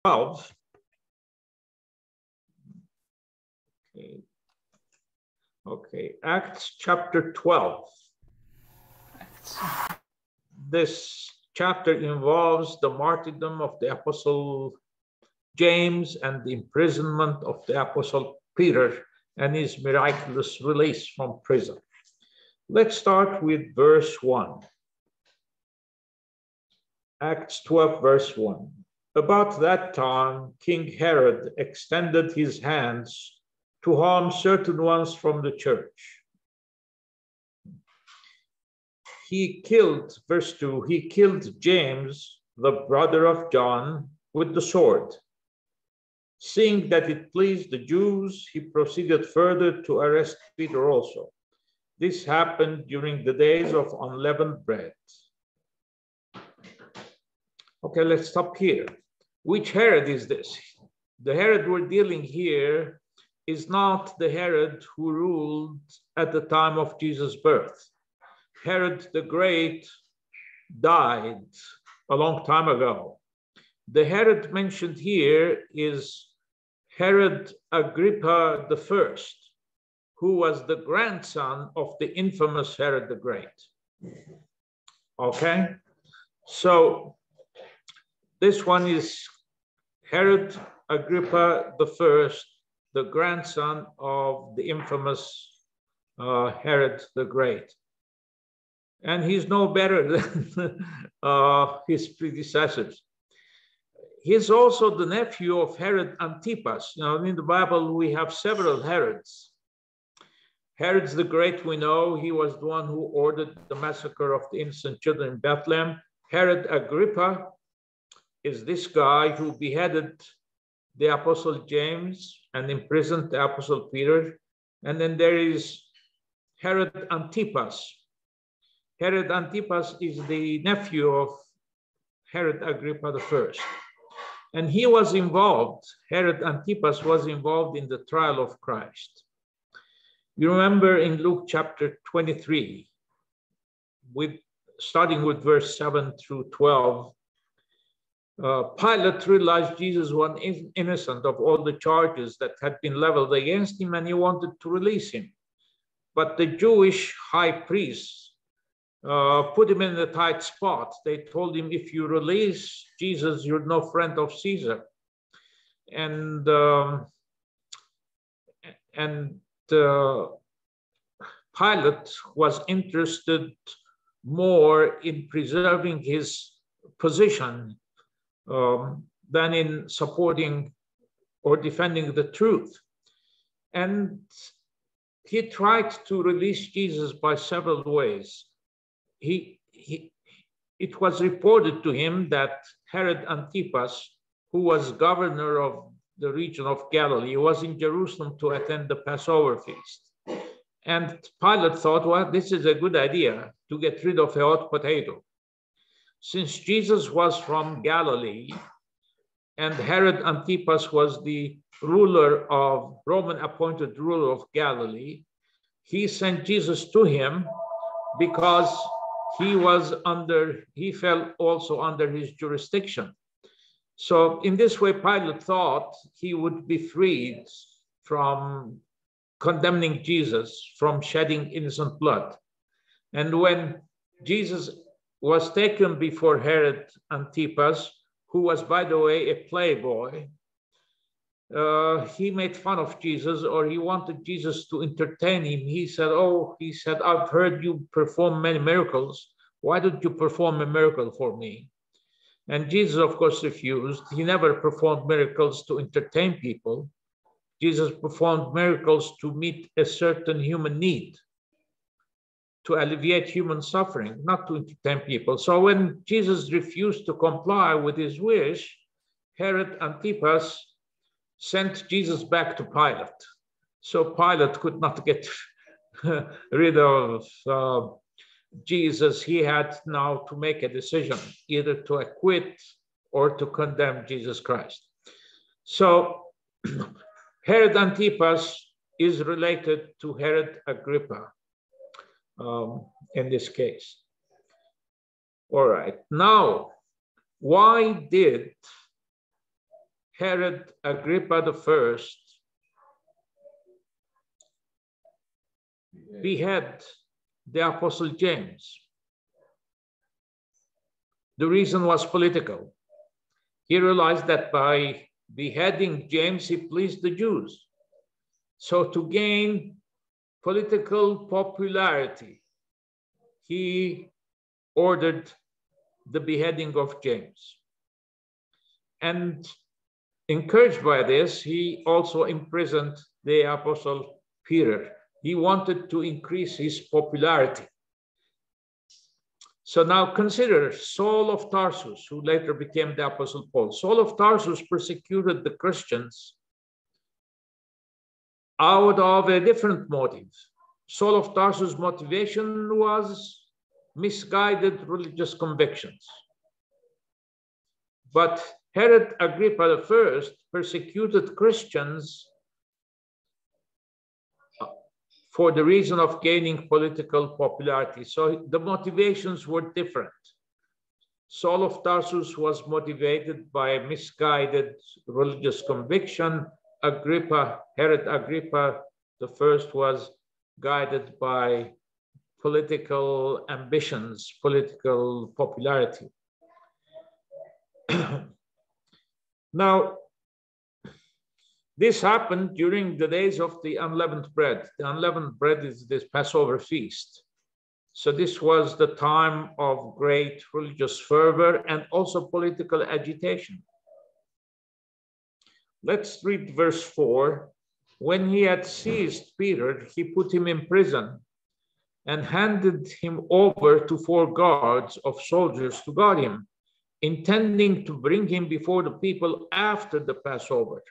12. Okay, Acts chapter 12. This chapter involves the martyrdom of the Apostle James and the imprisonment of the Apostle Peter and his miraculous release from prison. Let's start with verse 1. Acts 12, verse 1. About that time, King Herod extended his hands to harm certain ones from the church. He killed, verse 2, he killed James, the brother of John, with the sword. Seeing that it pleased the Jews, he proceeded further to arrest Peter also. This happened during the days of unleavened bread. Okay, let's stop here. Which Herod is this? The Herod we're dealing here is not the Herod who ruled at the time of Jesus' birth. Herod the Great died a long time ago. The Herod mentioned here is Herod Agrippa I, who was the grandson of the infamous Herod the Great. Okay, so this one is Herod Agrippa I, the grandson of the infamous Herod the Great. And he's no better than his predecessors. He's also the nephew of Herod Antipas. Now, in the Bible, we have several Herods. Herod the Great, we know, he was the one who ordered the massacre of the innocent children in Bethlehem. Herod Agrippa is this guy who beheaded the Apostle James and imprisoned the Apostle Peter. And then there is Herod Antipas. Herod Antipas is the nephew of Herod Agrippa I. And he was involved, Herod Antipas was involved in the trial of Christ. You remember in Luke chapter 23, starting with verse 7 through 12, Pilate realized Jesus was innocent of all the charges that had been leveled against him, and he wanted to release him. But the Jewish high priests put him in a tight spot. They told him, if you release Jesus, you're no friend of Caesar. And Pilate was interested more in preserving his position than in supporting or defending the truth. And he tried to release Jesus by several ways. It was reported to him that Herod Antipas, who was governor of the region of Galilee, was in Jerusalem to attend the Passover feast. And Pilate thought, well, this is a good idea to get rid of a hot potato. Since Jesus was from Galilee and Herod Antipas was the ruler of, Roman appointed ruler of Galilee, he sent Jesus to him because he fell also under his jurisdiction. So in this way, Pilate thought he would be freed from condemning Jesus, from shedding innocent blood. And when Jesus was taken before Herod Antipas, who was, by the way, a playboy, he made fun of Jesus, or he wanted Jesus to entertain him. He said, I've heard you perform many miracles. Why don't you perform a miracle for me? And Jesus, of course, refused. He never performed miracles to entertain people. Jesus performed miracles to meet a certain human need, to alleviate human suffering, not to entertain people. So when Jesus refused to comply with his wish, Herod Antipas sent Jesus back to Pilate. So Pilate could not get rid of Jesus. He had now to make a decision, either to acquit or to condemn Jesus Christ. So Herod Antipas is related to Herod Agrippa in this case. All right, now, why did Herod Agrippa I behead the Apostle James. The reason was political. He realized that by beheading James, he pleased the Jews. So to gain political popularity, he ordered the beheading of James. And encouraged by this, he also imprisoned the Apostle Peter. He wanted to increase his popularity. So now consider Saul of Tarsus, who later became the Apostle Paul. Saul of Tarsus persecuted the Christians out of a different motive. Saul of Tarsus' motivation was misguided religious convictions. But Herod Agrippa I persecuted Christians for the reason of gaining political popularity. So the motivations were different. Saul of Tarsus was motivated by misguided religious conviction. Herod Agrippa I was guided by political ambitions, political popularity. Now, this happened during the days of the unleavened bread. The unleavened bread is this Passover feast. So this was the time of great religious fervor and also political agitation. Let's read verse 4. When he had seized Peter, he put him in prison and handed him over to 4 guards of soldiers to guard him, intending to bring him before the people after the Passover.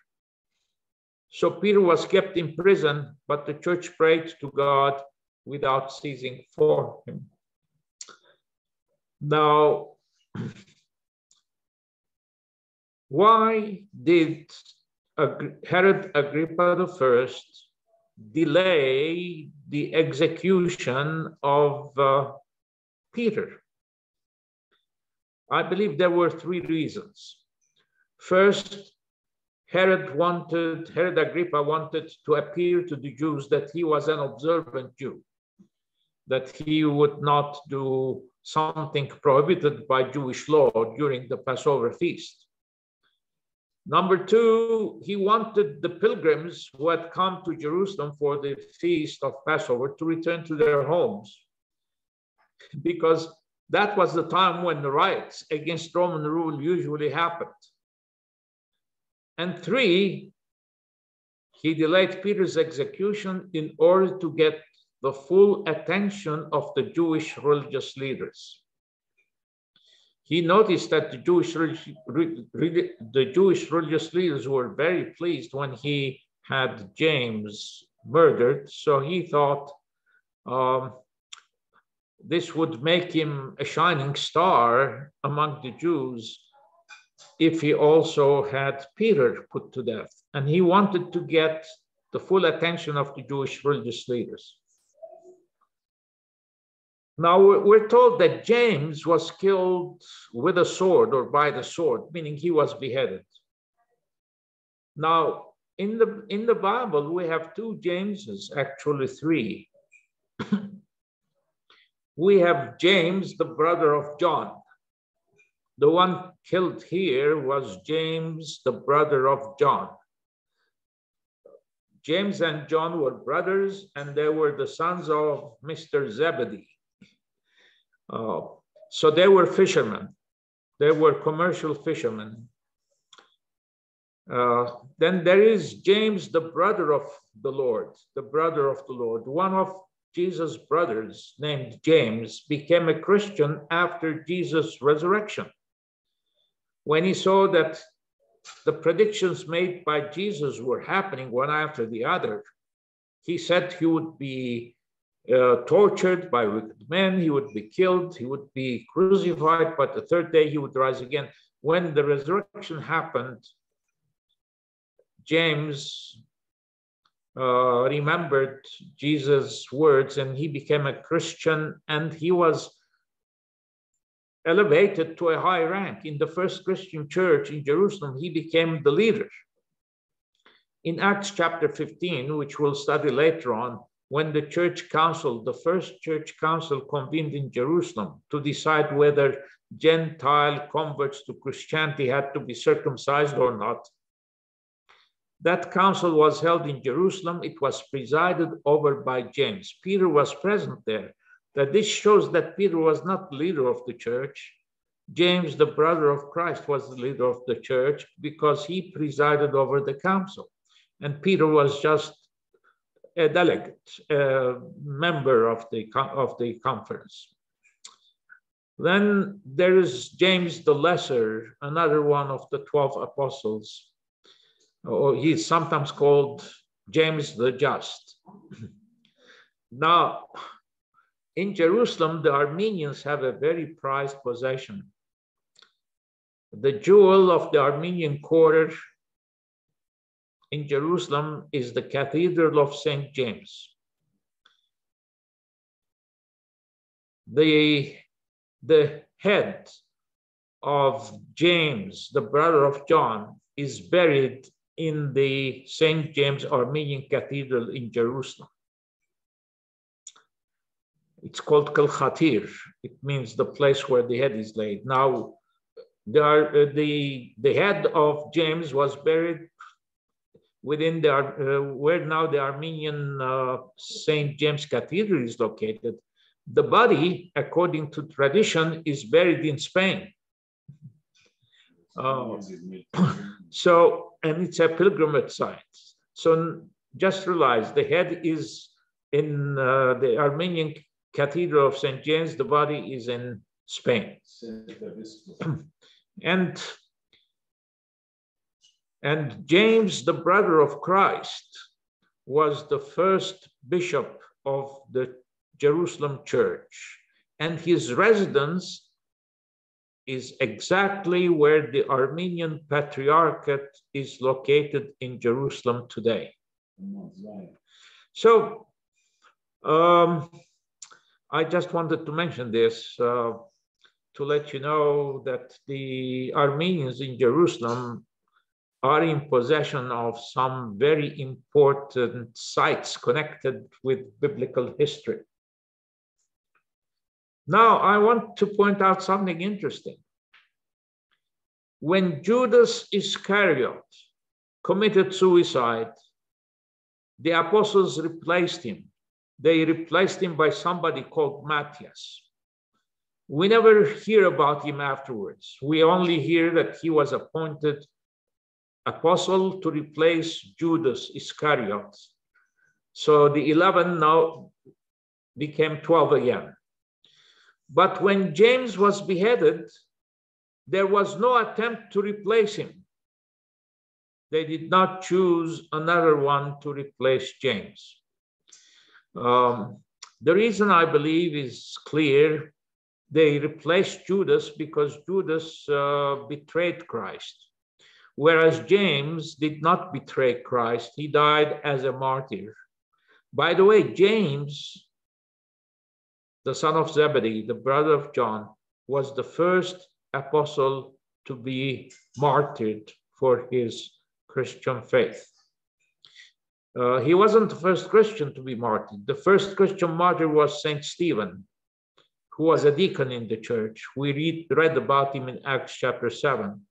So Peter was kept in prison, but the church prayed to God without ceasing for him. Now, why did Herod Agrippa I delay the execution of Peter? I believe there were 3 reasons. First, Herod Agrippa wanted to appear to the Jews that he was an observant Jew, that he would not do something prohibited by Jewish law during the Passover feast. Number 2, he wanted the pilgrims who had come to Jerusalem for the feast of Passover to return to their homes, because that was the time when the riots against Roman rule usually happened. And 3, he delayed Peter's execution in order to get the full attention of the Jewish religious leaders. He noticed that the Jewish religious leaders were very pleased when he had James murdered. So he thought this would make him a shining star among the Jews if he also had Peter put to death. And he wanted to get the full attention of the Jewish religious leaders. Now, we're told that James was killed with a sword or by the sword, meaning he was beheaded. Now, in the Bible, we have 2 Jameses, actually 3. We have James, the brother of John. The one killed here was James, the brother of John. James and John were brothers, and they were the sons of Mr. Zebedee. So they were fishermen. They were commercial fishermen. Then there is James, the brother of the Lord, One of Jesus' brothers, named James, became a Christian after Jesus' resurrection. When he saw that the predictions made by Jesus were happening one after the other, he said he would be tortured by wicked men, he would be killed, he would be crucified, but the 3rd day he would rise again. When the resurrection happened, James remembered Jesus' words and he became a Christian, and he was elevated to a high rank. In the first Christian church in Jerusalem, he became the leader. In Acts chapter 15, which we'll study later on, when the church council, the first church council convened in Jerusalem to decide whether Gentile converts to Christianity had to be circumcised or not, that council was held in Jerusalem. It was presided over by James. Peter was present there. That this shows that Peter was not the leader of the church. James, the brother of Christ, was the leader of the church because he presided over the council. And Peter was just a delegate, a member of the conference. Then there is James the Lesser, another one of the 12 apostles. Or he's sometimes called James the Just. Now, in Jerusalem, the Armenians have a very prized possession. The jewel of the Armenian quarter in Jerusalem is the Cathedral of St. James. The head of James, the brother of John, is buried in the St. James Armenian Cathedral in Jerusalem. It's called Kal-Khatir. It means the place where the head is laid. Now, the head of James was buried within where now the Armenian St. James Cathedral is located. The body, according to tradition, is buried in Spain. And it's a pilgrimage site. So just realize the head is in the Armenian Cathedral of St. James, the body is in Spain. And James, the brother of Christ, was the first bishop of the Jerusalem church. And his residence is exactly where the Armenian Patriarchate is located in Jerusalem today. So I just wanted to mention this to let you know that the Armenians in Jerusalem are in possession of some very important sites connected with biblical history. Now, I want to point out something interesting. When Judas Iscariot committed suicide, the apostles replaced him. They replaced him by somebody called Matthias. We never hear about him afterwards. We only hear that he was appointed apostle to replace Judas Iscariot. So the 11 now became 12 again. But when James was beheaded, there was no attempt to replace him. They did not choose another one to replace James. The reason I believe is clear. They replaced Judas because Judas betrayed Christ, whereas James did not betray Christ. He died as a martyr. By the way, James, the son of Zebedee, the brother of John, was the first apostle to be martyred for his Christian faith. He wasn't the first Christian to be martyred. The first Christian martyr was Saint Stephen, who was a deacon in the church. We read about him in Acts chapter 7.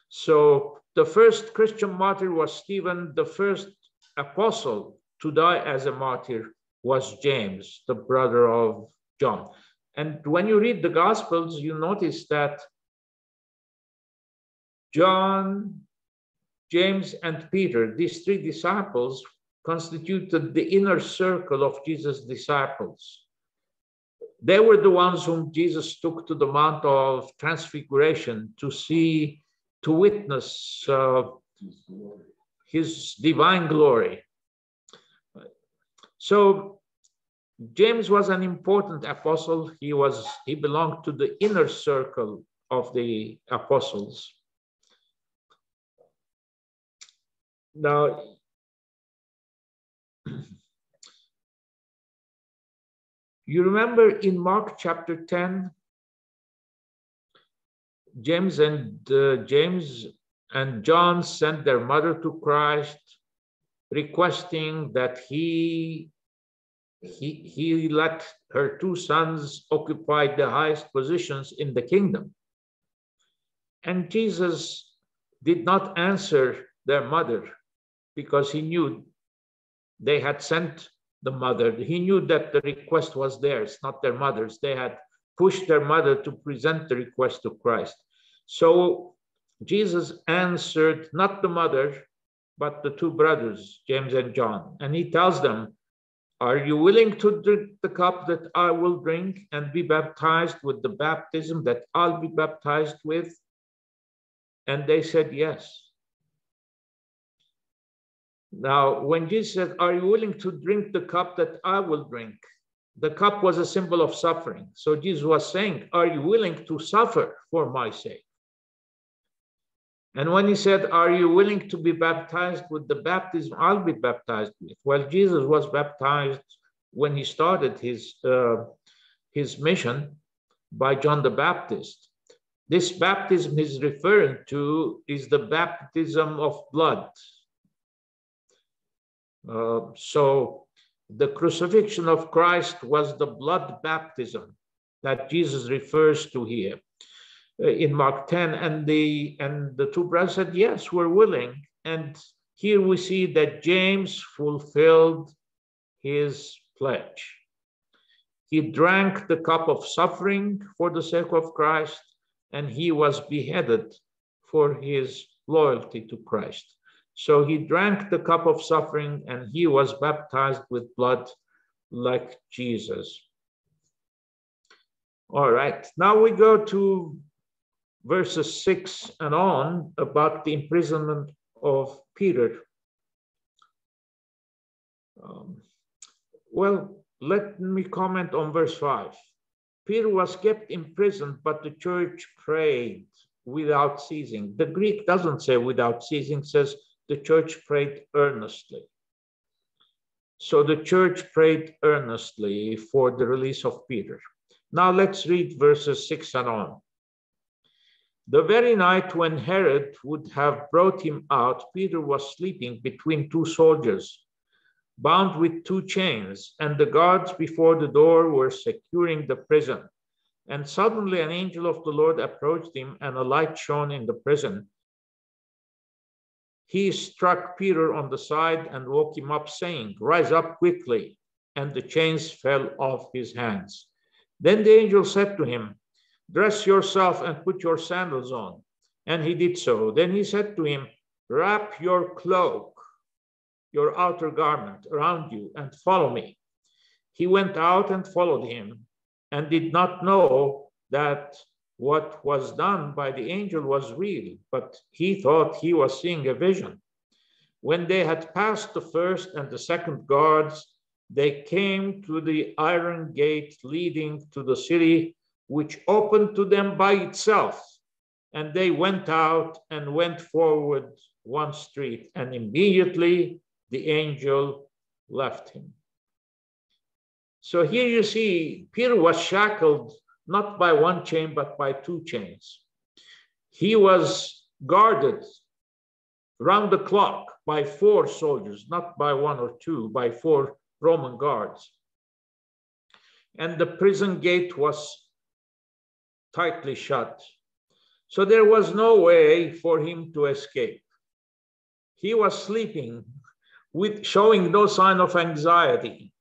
So the first Christian martyr was Stephen. The first apostle to die as a martyr was James, the brother of John. And when you read the Gospels, you notice that John, James, and Peter, these three disciples, constituted the inner circle of Jesus' disciples. They were the ones whom Jesus took to the Mount of Transfiguration to witness his divine glory. So James was an important apostle. He belonged to the inner circle of the apostles. Now, you remember in Mark chapter 10, James and John sent their mother to Christ, requesting that he let her two sons occupy the highest positions in the kingdom. And Jesus did not answer their mother because he knew they had sent the mother. He knew that the request was theirs, not their mother's. They had pushed their mother to present the request to Christ. So Jesus answered not the mother, but the two brothers, James and John. And he tells them, are you willing to drink the cup that I will drink and be baptized with the baptism that I'll be baptized with? And they said yes. Now, when Jesus said, are you willing to drink the cup that I will drink? The cup was a symbol of suffering. So Jesus was saying, are you willing to suffer for my sake? And when he said, are you willing to be baptized with the baptism I'll be baptized with? Well, Jesus was baptized when he started his mission by John the Baptist. This baptism he's referring to is the baptism of blood. So the crucifixion of Christ was the blood baptism that Jesus refers to here in Mark 10. And the two brothers said, yes, we're willing. And here we see that James fulfilled his pledge. He drank the cup of suffering for the sake of Christ, and he was beheaded for his loyalty to Christ. So he drank the cup of suffering and he was baptized with blood like Jesus. All right, now we go to verses 6 and on about the imprisonment of Peter. Well, let me comment on verse 5. Peter was kept in prison, but the church prayed without ceasing. The Greek doesn't say without ceasing, it says the church prayed earnestly. So the church prayed earnestly for the release of Peter. Now let's read verses 6 and on. The very night when Herod would have brought him out, Peter was sleeping between two soldiers, bound with two chains, and the guards before the door were securing the prison. And suddenly an angel of the Lord approached him, and a light shone in the prison. He struck Peter on the side and woke him up, saying, rise up quickly. And the chains fell off his hands. Then the angel said to him, dress yourself and put your sandals on. And he did so. Then he said to him, wrap your cloak, your outer garment, around you and follow me. He went out and followed him and did not know that what was done by the angel was real, but he thought he was seeing a vision. When they had passed the first and the second guards, they came to the iron gate leading to the city, which opened to them by itself. And they went out and went forward one street, and immediately the angel left him. So here you see Peter was shackled not by one chain, but by two chains. He was guarded round the clock by 4 soldiers, not by 1 or 2, by 4 Roman guards. And the prison gate was tightly shut. So there was no way for him to escape. He was sleeping, showing no sign of anxiety.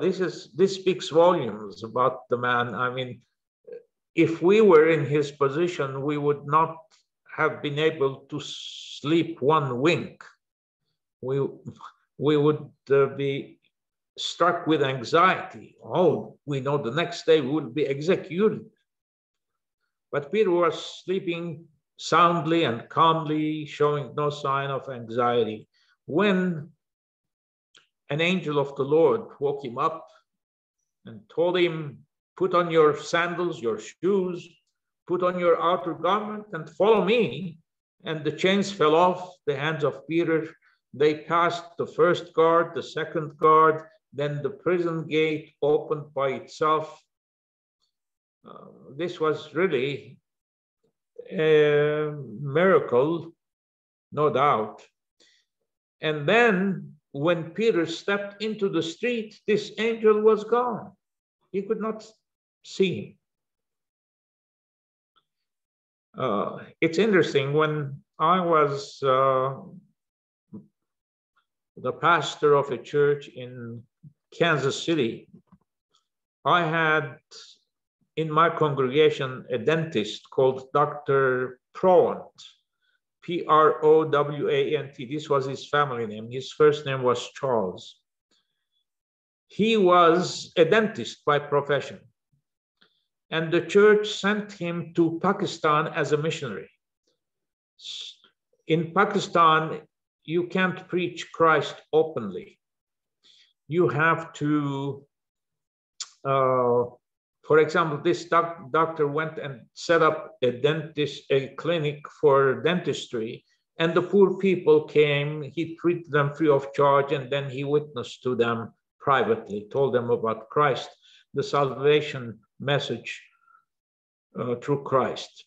This speaks volumes about the man. I mean, if we were in his position, we would not have been able to sleep one wink. We would be struck with anxiety. Oh, we know the next day we would be executed. But Peter was sleeping soundly and calmly, showing no sign of anxiety, when an angel of the Lord woke him up and told him, put on your sandals, your shoes, put on your outer garment and follow me. And the chains fell off the hands of Peter. They passed the first guard, the second guard, then the prison gate opened by itself. This was really a miracle, no doubt. And then when Peter stepped into the street, this angel was gone. He could not see him. It's interesting, when I was the pastor of a church in Kansas City, I had in my congregation a dentist called Dr. Prowant, P-R-O-W-A-N-T. This was his family name. His first name was Charles. He was a dentist by profession, and the church sent him to Pakistan as a missionary. In Pakistan, you can't preach Christ openly. You have to, for example, this doctor went and set up a clinic for dentistry, and the poor people came. He treated them free of charge, and then he witnessed to them privately, told them about Christ, the salvation message through Christ.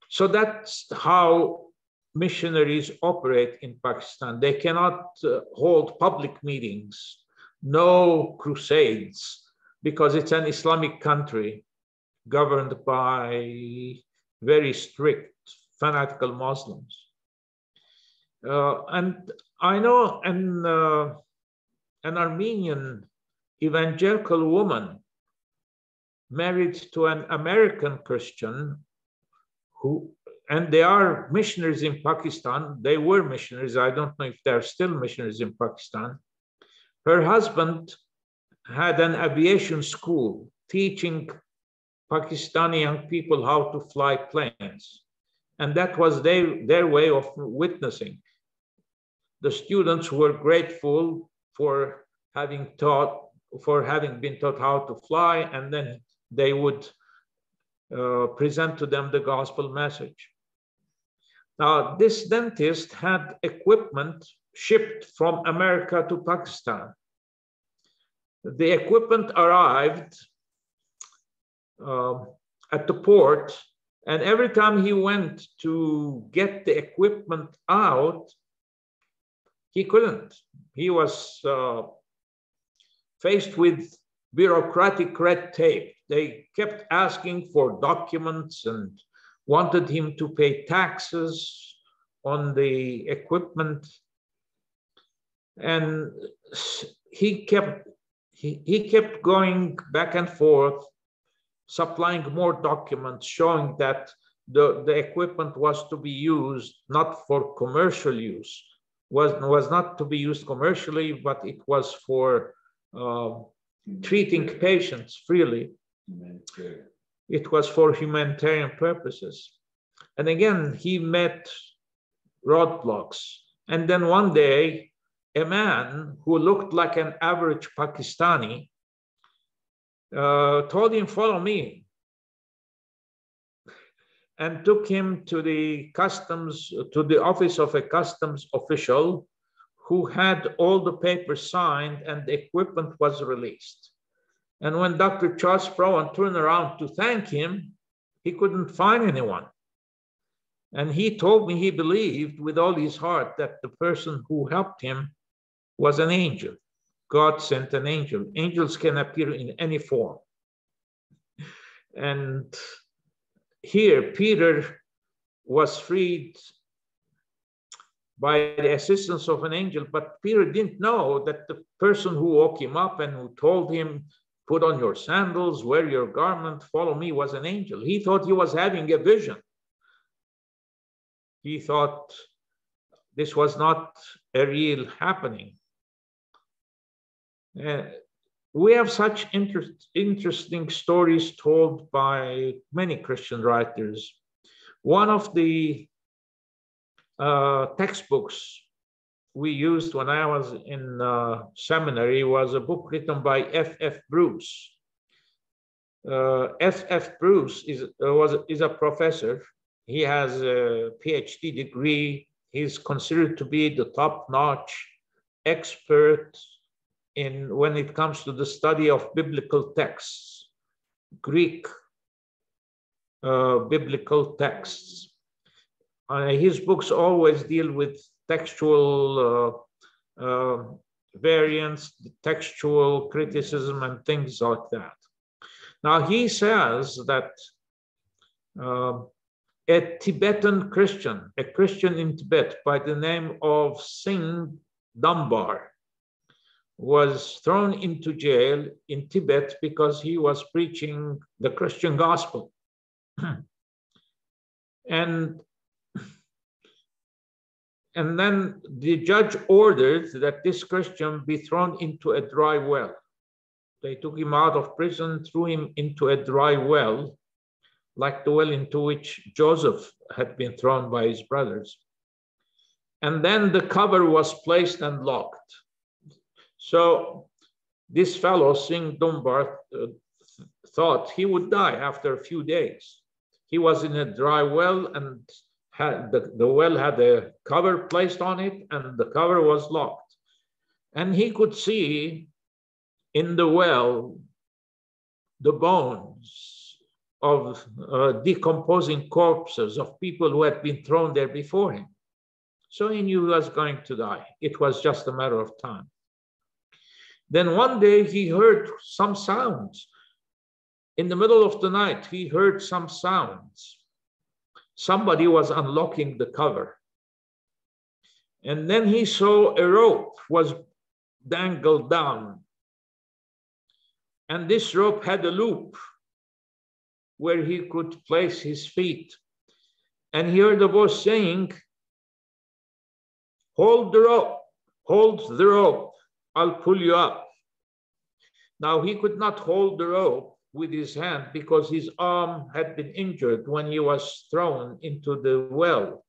So that's how missionaries operate in Pakistan. They cannot hold public meetings, no crusades, because it's an Islamic country governed by very strict, fanatical Muslims. And I know an Armenian evangelical woman married to an American Christian and they are missionaries in Pakistan. They were missionaries. I don't know if they're still missionaries in Pakistan. Her husband had an aviation school teaching Pakistani young people how to fly planes. And that was their way of witnessing. The students were grateful for having been taught how to fly, and then they would present to them the gospel message. Now, this dentist had equipment shipped from America to Pakistan. The equipment arrived at the port, and every time he went to get the equipment out, he couldn't. He was faced with bureaucratic red tape. They kept asking for documents and wanted him to pay taxes on the equipment. And he kept going back and forth, supplying more documents showing that the equipment was to be used not for commercial use, was not to be used commercially, but it was for treating patients freely. It was for humanitarian purposes. And again, he met roadblocks. And then one day, a man who looked like an average Pakistani told him, "Follow me," and took him to the office of a customs official who had all the papers signed, and the equipment was released. And when Dr. Charles Prowant turned around to thank him, he couldn't find anyone. And he told me he believed with all his heart that the person who helped him was an angel. God sent an angel. Angels can appear in any form. And here, Peter was freed by the assistance of an angel, but Peter didn't know that the person who woke him up and who told him, "Put on your sandals, wear your garment, follow me," was an angel. He thought he was having a vision. He thought this was not a real happening. We have such interesting stories told by many Christian writers. One of the textbooks we used when I was in seminary was a book written by F.F. Bruce. F.F. Bruce is a professor. He has a PhD degree. He's considered to be the top-notch expert when it comes to the study of biblical texts, Greek biblical texts. His books always deal with textual variants, textual criticism, and things like that. Now, he says that a Tibetan Christian, a Christian in Tibet by the name of Singh Dunbar, was thrown into jail in Tibet because he was preaching the Christian gospel. And then the judge ordered that this Christian be thrown into a dry well. They took him out of prison, threw him into a dry well, like the well into which Joseph had been thrown by his brothers. And then the cover was placed and locked. So this fellow, Singh Dunbar, thought he would die after a few days. He was in a dry well, and the well had a cover placed on it, and the cover was locked. And he could see in the well the bones of decomposing corpses of people who had been thrown there before him. So he knew he was going to die. It was just a matter of time. Then one day he heard some sounds. In the middle of the night, he heard some sounds. Somebody was unlocking the cover. And then he saw a rope was dangled down. And this rope had a loop where he could place his feet. And he heard a voice saying, "Hold the rope, hold the rope, I'll pull you up." Now he could not hold the rope with his hand because his arm had been injured when he was thrown into the well.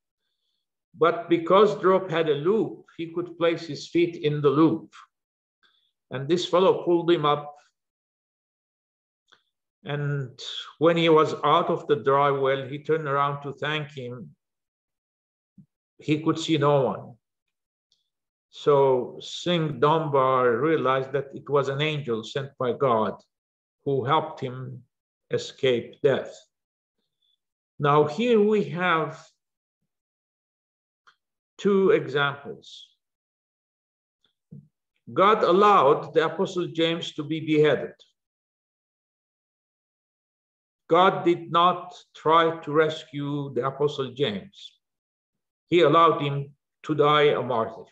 But because the rope had a loop, he could place his feet in the loop. And this fellow pulled him up. And when he was out of the dry well, he turned around to thank him. He could see no one. So Singh Dunbar realized that it was an angel sent by God who helped him escape death. Now here we have two examples. God allowed the Apostle James to be beheaded. God did not try to rescue the Apostle James. He allowed him to die a martyr.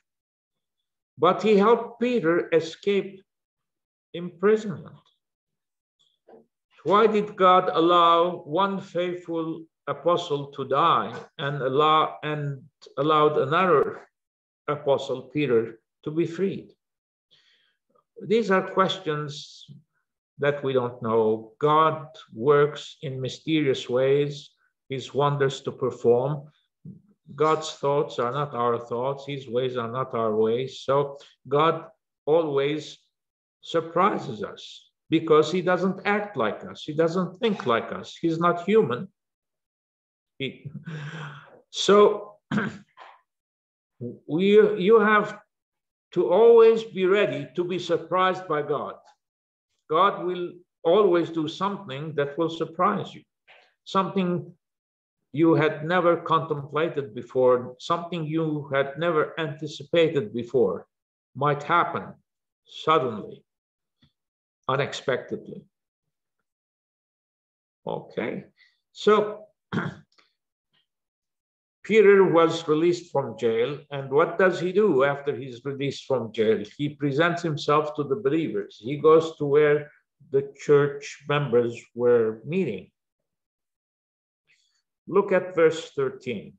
But he helped Peter escape imprisonment. Why did God allow one faithful apostle to die and allowed another apostle, Peter, to be freed? These are questions that we don't know. God works in mysterious ways, his wonders to perform. God's thoughts are not our thoughts, his ways are not our ways. So God always surprises us because he doesn't act like us, he doesn't think like us, he's not human. So you have to always be ready to be surprised by God. God will always do something that will surprise you, something you had never contemplated before, something you had never anticipated before might happen suddenly, unexpectedly. Okay, so Peter was released from jail, and what does he do after he's released from jail? He presents himself to the believers. He goes to where the church members were meeting. Look at verse 13.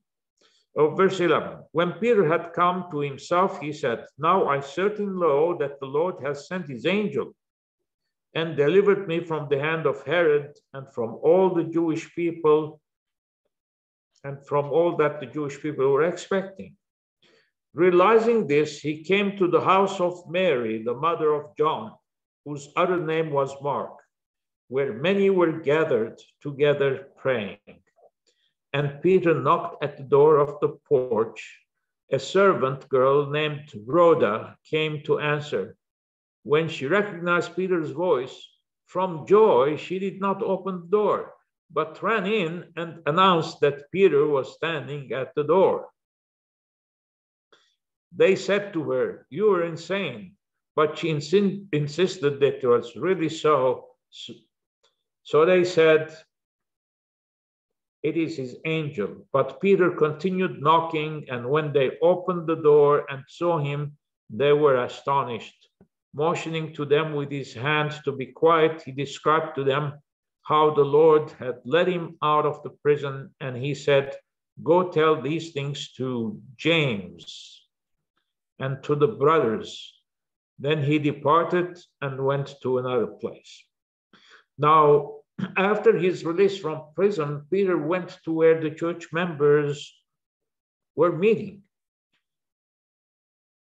Oh, verse 11. When Peter had come to himself, he said, "Now I certainly know that the Lord has sent his angel and delivered me from the hand of Herod and from all the Jewish people and from all that the Jewish people were expecting." Realizing this, he came to the house of Mary, the mother of John, whose other name was Mark, where many were gathered together praying. And Peter knocked at the door of the porch. A servant girl named Rhoda came to answer. When she recognized Peter's voice, from joy, she did not open the door, but ran in and announced that Peter was standing at the door. They said to her, "You are insane." But she insisted that it was really so. So they said, "It is his angel." But Peter continued knocking, and when they opened the door and saw him, they were astonished. Motioning to them with his hands to be quiet, he described to them how the Lord had led him out of the prison, and he said, "Go tell these things to James and to the brothers." Then he departed and went to another place. Now, after his release from prison, Peter went to where the church members were meeting.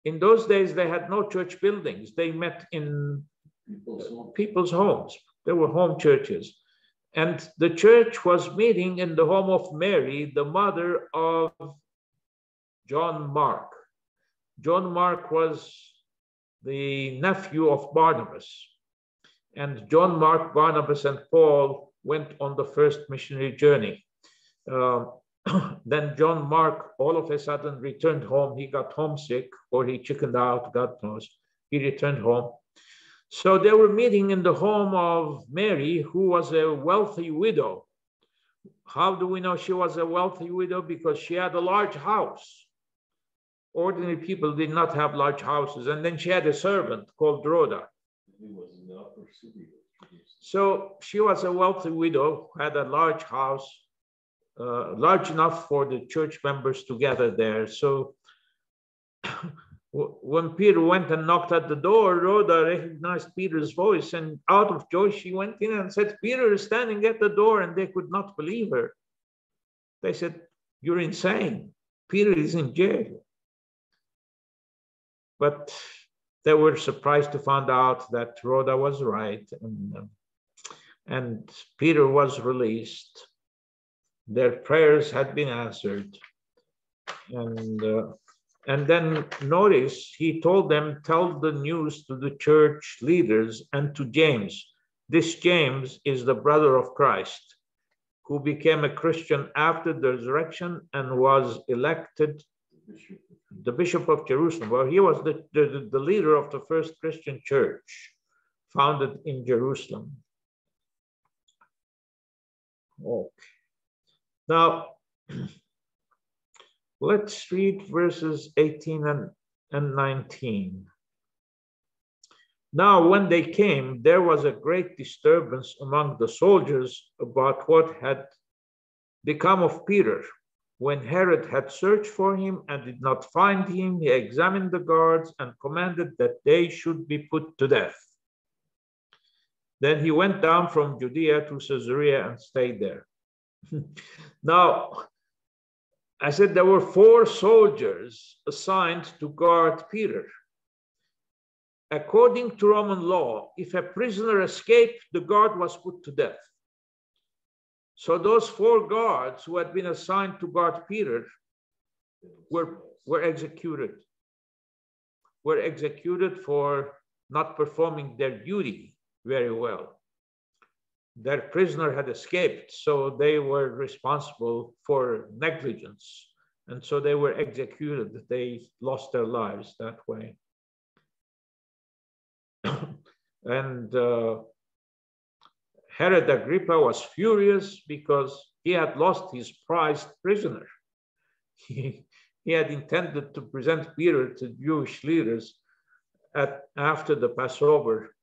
In those days, they had no church buildings. They met in people's homes. There were home churches. And the church was meeting in the home of Mary, the mother of John Mark. John Mark was the nephew of Barnabas. And John Mark, Barnabas, and Paul went on the first missionary journey. Then John Mark all of a sudden returned home. He got homesick, or he chickened out, God knows. He returned home. So they were meeting in the home of Mary, who was a wealthy widow. How do we know she was a wealthy widow? Because she had a large house. Ordinary people did not have large houses. And then she had a servant called Rhoda. So she was a wealthy widow, had a large house, large enough for the church members to gather there. So when Peter went and knocked at the door, Rhoda recognized Peter's voice, and out of joy, she went in and said, "Peter is standing at the door," and they could not believe her. They said, "You're insane. Peter is in jail." But they were surprised to find out that Rhoda was right, and Peter was released. Their prayers had been answered. And then notice, he told them, "Tell the news to the church leaders and to James." This James is the brother of Christ, who became a Christian after the resurrection and was elected the Bishop of Jerusalem. Well, he was the leader of the first Christian church founded in Jerusalem. Okay. Now, let's read verses 18 and 19. Now, when they came, there was a great disturbance among the soldiers about what had become of Peter. When Herod had searched for him and did not find him, he examined the guards and commanded that they should be put to death. Then he went down from Judea to Caesarea and stayed there. Now, I said there were 4 soldiers assigned to guard Peter. According to Roman law, if a prisoner escaped, the guard was put to death. So those 4 guards who had been assigned to guard Peter were executed. Were executed for not performing their duty very well. Their prisoner had escaped, so they were responsible for negligence. And so they were executed. They lost their lives that way. And Herod Agrippa was furious because he had lost his prized prisoner. He had intended to present Peter to Jewish leaders after the Passover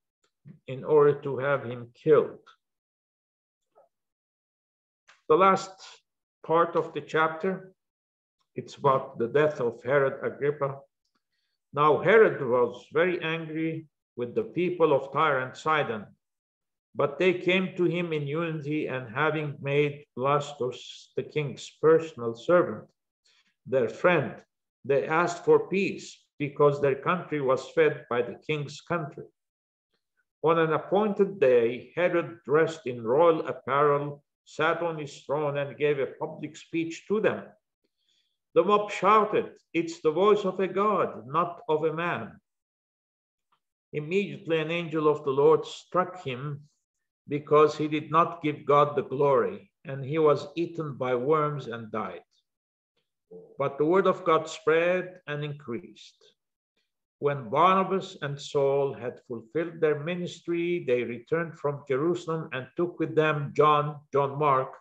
in order to have him killed. The last part of the chapter, it's about the death of Herod Agrippa. Now Herod was very angry with the people of Tyre and Sidon, but they came to him in unity, and having made Blastus, the king's personal servant, their friend, they asked for peace because their country was fed by the king's country. On an appointed day, Herod, dressed in royal apparel, sat on his throne and gave a public speech to them. The mob shouted, "It's the voice of a god, not of a man." Immediately an angel of the Lord struck him because he did not give God the glory, and he was eaten by worms and died. But the word of God spread and increased. When Barnabas and Saul had fulfilled their ministry, they returned from Jerusalem and took with them John Mark,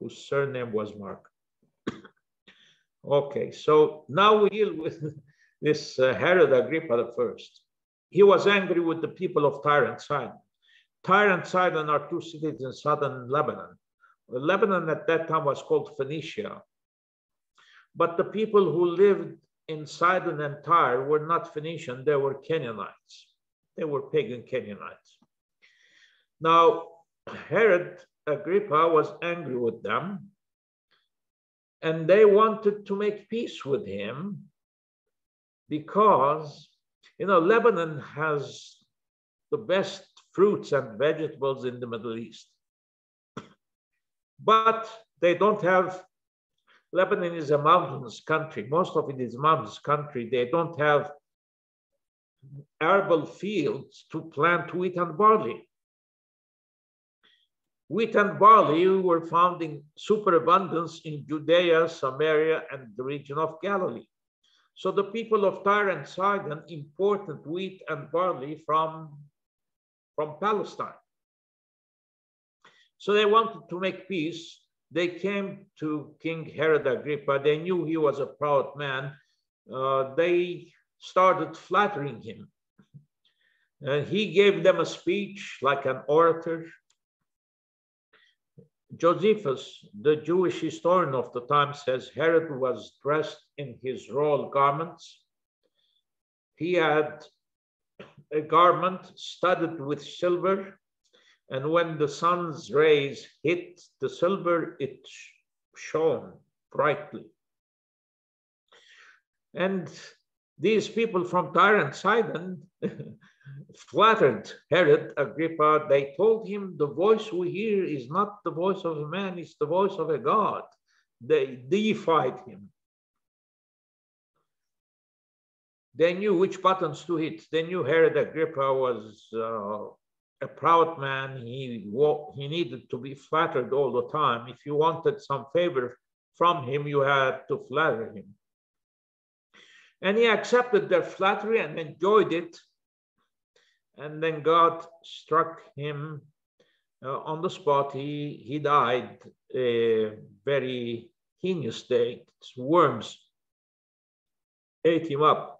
whose surname was Mark. Okay, so now we deal with this Herod Agrippa I. He was angry with the people of Tyre and Sidon. Tyre and Sidon are two cities in southern Lebanon. Lebanon at that time was called Phoenicia. But the people who lived in Sidon and Tyre were not Phoenician, they were Canaanites. They were pagan Canaanites. Now, Herod Agrippa was angry with them, and they wanted to make peace with him because, Lebanon has the best fruits and vegetables in the Middle East. But they don't have, Lebanon is a mountainous country. Most of it is mountainous country. They don't have arable fields to plant wheat and barley. Wheat and barley were found in superabundance in Judea, Samaria, and the region of Galilee. So the people of Tyre and Sidon imported wheat and barley from Palestine. So they wanted to make peace. They came to King Herod Agrippa. They knew he was a proud man. They started flattering him. He gave them a speech like an orator. Josephus, the Jewish historian of the time, says Herod was dressed in his royal garments. He had a garment studded with silver, and when the sun's rays hit the silver, it shone brightly. And these people from Tyre and Sidon flattered Herod Agrippa. They told him, the voice we hear is not the voice of a man, it's the voice of a God. They deified him. They knew which buttons to hit. They knew Herod Agrippa was a proud man. He needed to be flattered all the time. If you wanted some favor from him, you had to flatter him. And he accepted their flattery and enjoyed it. And then God struck him on the spot. He died a very heinous death. Worms ate him up.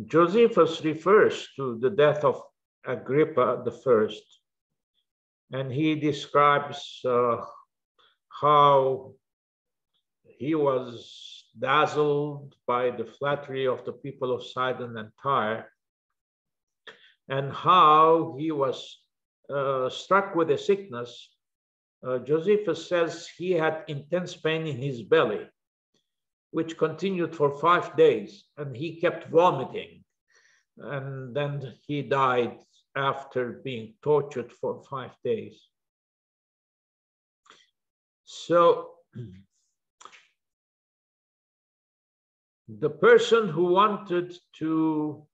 Josephus refers to the death of Agrippa I, and he describes how he was dazzled by the flattery of the people of Sidon and Tyre, and how he was struck with a sickness. Josephus says he had intense pain in his belly, which continued for 5 days, and he kept vomiting. And then he died after being tortured for 5 days. So the person who wanted to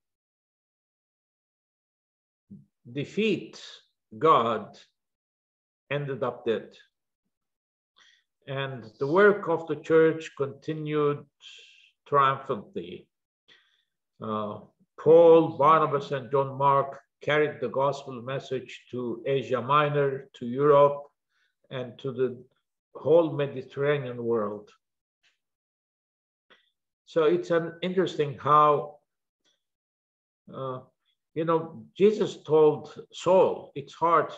defeat God ended up dead. And the work of the church continued triumphantly. Paul, Barnabas, and John Mark carried the gospel message to Asia Minor, to Europe, and to the whole Mediterranean world. So it's an interesting how, Jesus told Saul, it's hard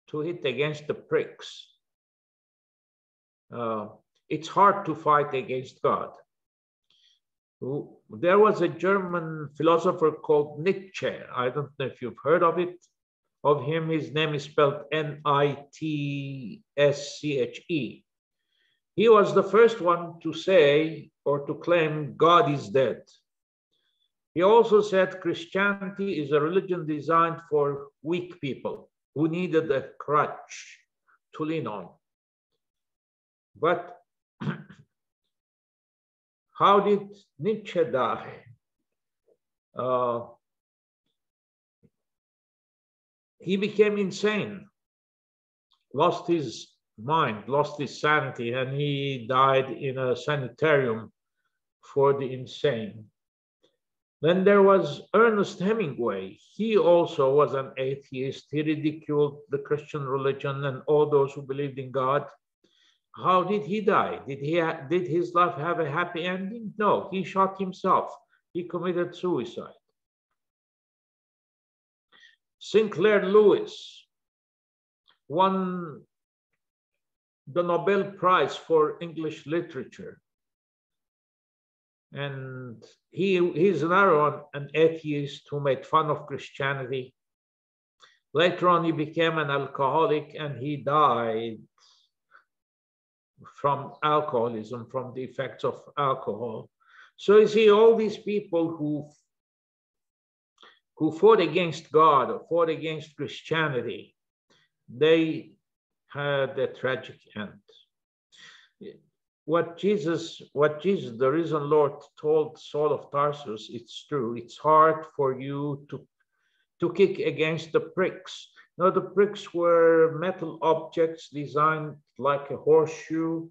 to hit against the pricks. It's hard to fight against God. There was a German philosopher called Nietzsche. I don't know if you've heard of him. His name is spelled Nitsche. He was the first one to say or to claim God is dead. He also said Christianity is a religion designed for weak people who needed a crutch to lean on. But How did Nietzsche die? He became insane, lost his mind, lost his sanity, and he died in a sanitarium for the insane. Then there was Ernest Hemingway. He also was an atheist. He ridiculed the Christian religion and all those who believed in God. How did he die? Did his life have a happy ending? No, he shot himself. He committed suicide. Sinclair Lewis won the Nobel Prize for English Literature. And he's now an atheist who made fun of Christianity. Later on, he became an alcoholic and he died from alcoholism, from the effects of alcohol. So you see, all these people who fought against God or fought against Christianity, they had a tragic end. What Jesus, the risen Lord, told Saul of Tarsus, it's true. It's hard for you to kick against the pricks. Now, the pricks were metal objects designed like a horseshoe,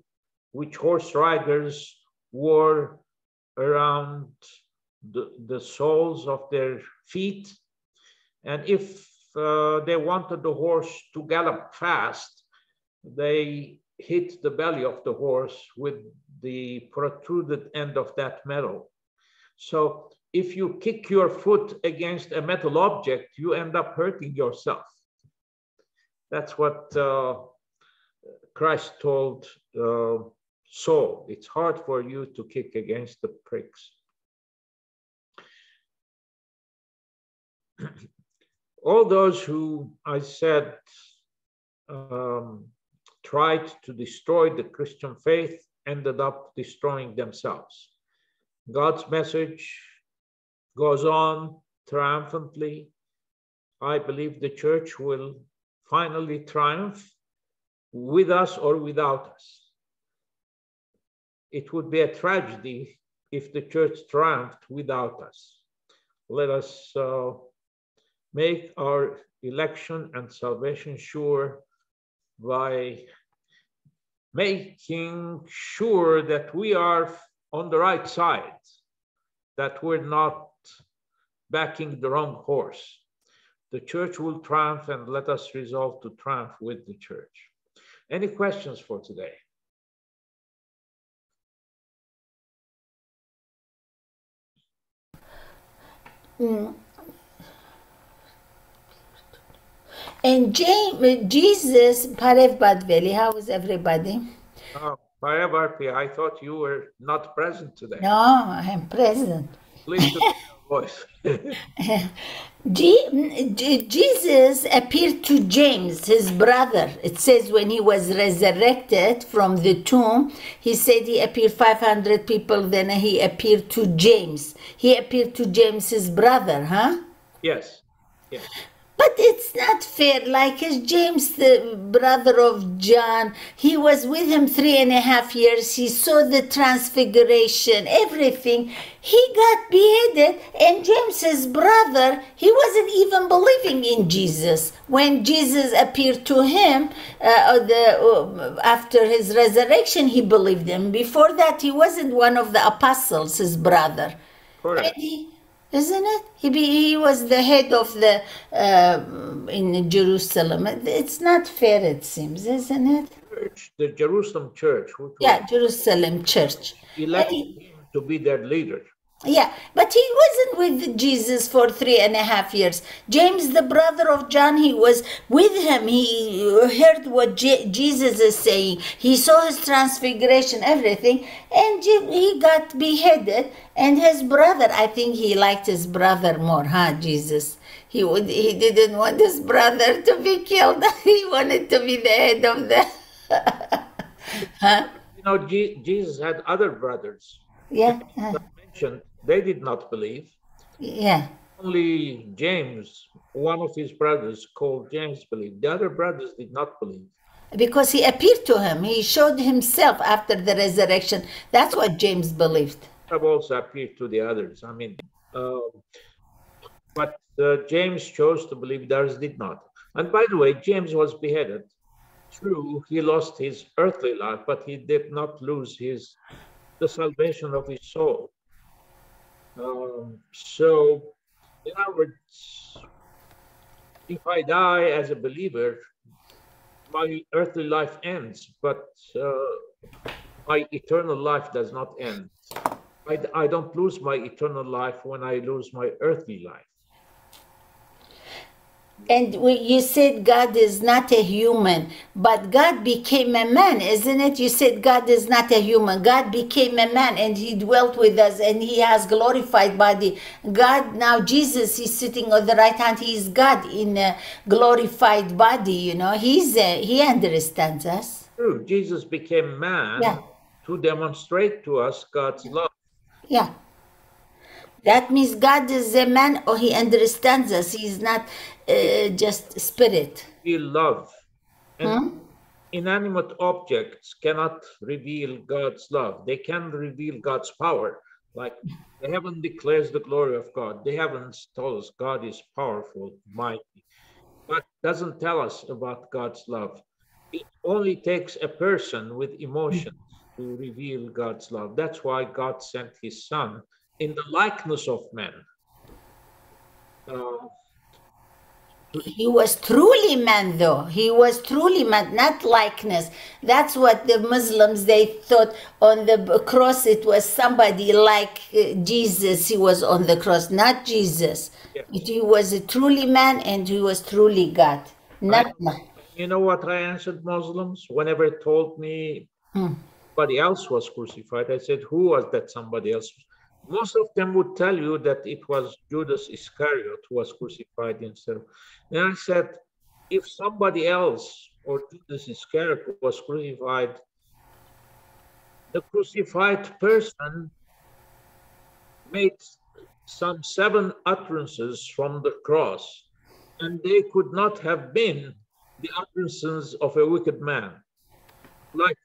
which horse riders wore around the soles of their feet. And if they wanted the horse to gallop fast, they hit the belly of the horse with the protruded end of that metal. So if you kick your foot against a metal object, you end up hurting yourself. That's what Christ told Saul. It's hard for you to kick against the pricks. All those who, I said, tried to destroy the Christian faith ended up destroying themselves. God's message goes on triumphantly. I believe the church will finally triumph with us or without us. It would be a tragedy if the church triumphed without us. Let us make our election and salvation sure by making sure that we are on the right side, that we're not backing the wrong horse. The church will triumph, and let us resolve to triumph with the church. Any questions for today? And Jesus, Parev Badveli, how is everybody? Oh, Parev Arpi, I thought you were not present today. No, I am present. Please do your voice. Jesus appeared to James, his brother. It says when he was resurrected from the tomb, he said he appeared 500 people, then he appeared to James. He appeared to James, his brother, huh? Yes, yes. But it's not fair, like as James, the brother of John, he was with him 3.5 years. He saw the transfiguration, everything. He got beheaded, and James, his brother, he wasn't even believing in Jesus. When Jesus appeared to him after his resurrection, he believed him. Before that, he wasn't one of the apostles, his brother. Correct. Isn't it? He was the head of the in Jerusalem. It's not fair, it seems, isn't it? The Jerusalem church. Yeah, Jerusalem church. Elected him to be their leader. Yeah, but he wasn't with Jesus for 3.5 years. James, the brother of John, he was with him. He heard what Jesus is saying. He saw his transfiguration, everything, and he got beheaded. And his brother, I think he liked his brother more, huh, Jesus? He didn't want his brother to be killed. He wanted to be the head of the... Huh? You know, Jesus had other brothers. Yeah. They did not believe. Yeah. Only James, one of his brothers called James, believed. The other brothers did not believe. Because he appeared to him. He showed himself after the resurrection. That's what James believed. have also appeared to the others. I mean, but James chose to believe, the others did not. And by the way, James was beheaded. True, he lost his earthly life, but he did not lose the salvation of his soul. So, in other words, if I die as a believer, my earthly life ends, but my eternal life does not end. I don't lose my eternal life when I lose my earthly life. And you said God is not a human, but God became a man, isn't it? You said God is not a human. God became a man and he dwelt with us and he has glorified body. God, now Jesus is sitting on the right hand. He is God in a glorified body, you know. He understands us. True. Jesus became man to demonstrate to us God's love. Yeah. That means God is a man, or he understands us. He's not just spirit. We love. And inanimate objects cannot reveal God's love. They can reveal God's power. Like the heaven declares the glory of God. The heavens tell us God is powerful, mighty, but doesn't tell us about God's love. It only takes a person with emotions to reveal God's love. That's why God sent his son in the likeness of men. He was truly man, though. He was truly man, not likeness. That's what the Muslims, they thought on the cross it was somebody like Jesus. He was on the cross, not Jesus. Yeah. He was a truly man and he was truly God, not man. You know what I answered Muslims? Whenever it told me somebody else was crucified, I said, who was that somebody else? Most of them would tell you that it was Judas Iscariot who was crucified instead of. And I said, if somebody else or Judas Iscariot was crucified, the crucified person made some 7 utterances from the cross, and they could not have been the utterances of a wicked man. Like,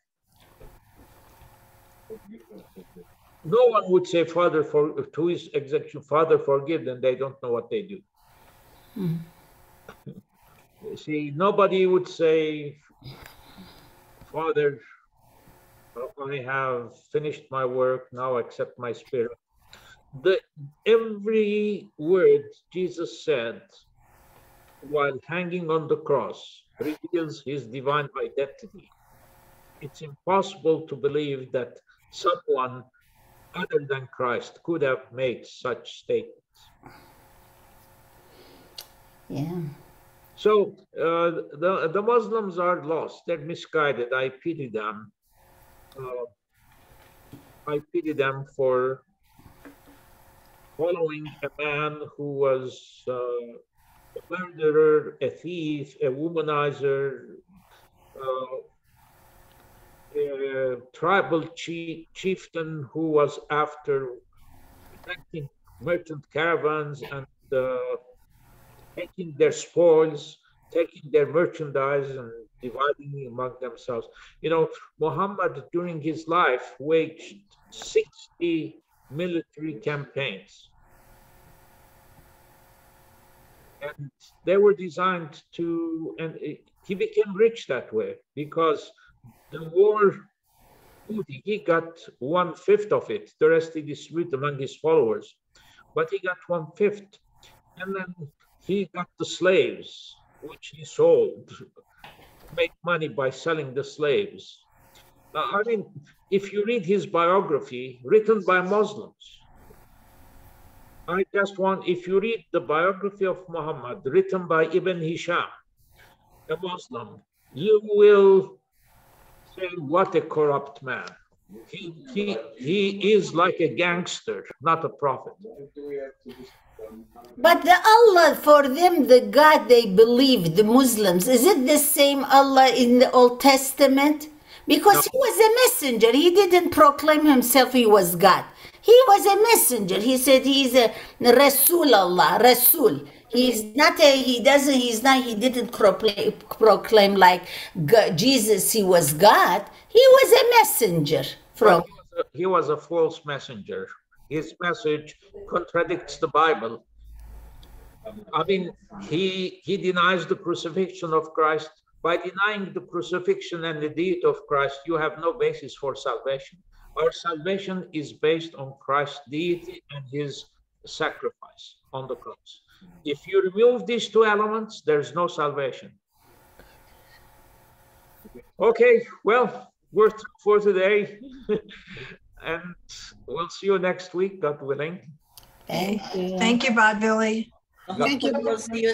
no one would say, Father, to his execution, Father, forgive them, they don't know what they do. See, nobody would say, Father, I have finished my work, now accept my spirit. Every word Jesus said while hanging on the cross reveals his divine identity. It's impossible to believe that someone other than Christ could have made such statements. Yeah. So the Muslims are lost. They're misguided. I pity them. I pity them for following a man who was a murderer, a thief, a womanizer, a tribal chieftain who was after protecting merchant caravans and taking their spoils, taking their merchandise and dividing among themselves. You know, Muhammad during his life waged 60 military campaigns. And they were designed to, and he became rich that way because the war, he got 1/5 of it. The rest he distributed among his followers, but he got 1/5. And then he got the slaves, which he sold, make money by selling the slaves. I mean, if you read his biography written by Muslims, if you read the biography of Muhammad written by Ibn Hisham, a Muslim, you will say, what a corrupt man. He is like a gangster, not a prophet. But the Allah, for them, the God they believe, the Muslims, is it the same Allah in the Old Testament? Because he was a messenger. He didn't proclaim himself he was God. He was a messenger. He said he's a Rasul Allah, Rasul. He didn't proclaim like God, Jesus, he was God. He was a messenger from. He was was a false messenger. His message contradicts the Bible. I mean, he denies the crucifixion of Christ. By denying the crucifixion and the deity of Christ, you have no basis for salvation. Our salvation is based on Christ's deity and his sacrifice on the cross. If you remove these two elements, there's no salvation. Okay, well, we're through for today. And we'll see you next week, God willing. Thank you. Thank you, Bob Billy. Thank you. We'll see you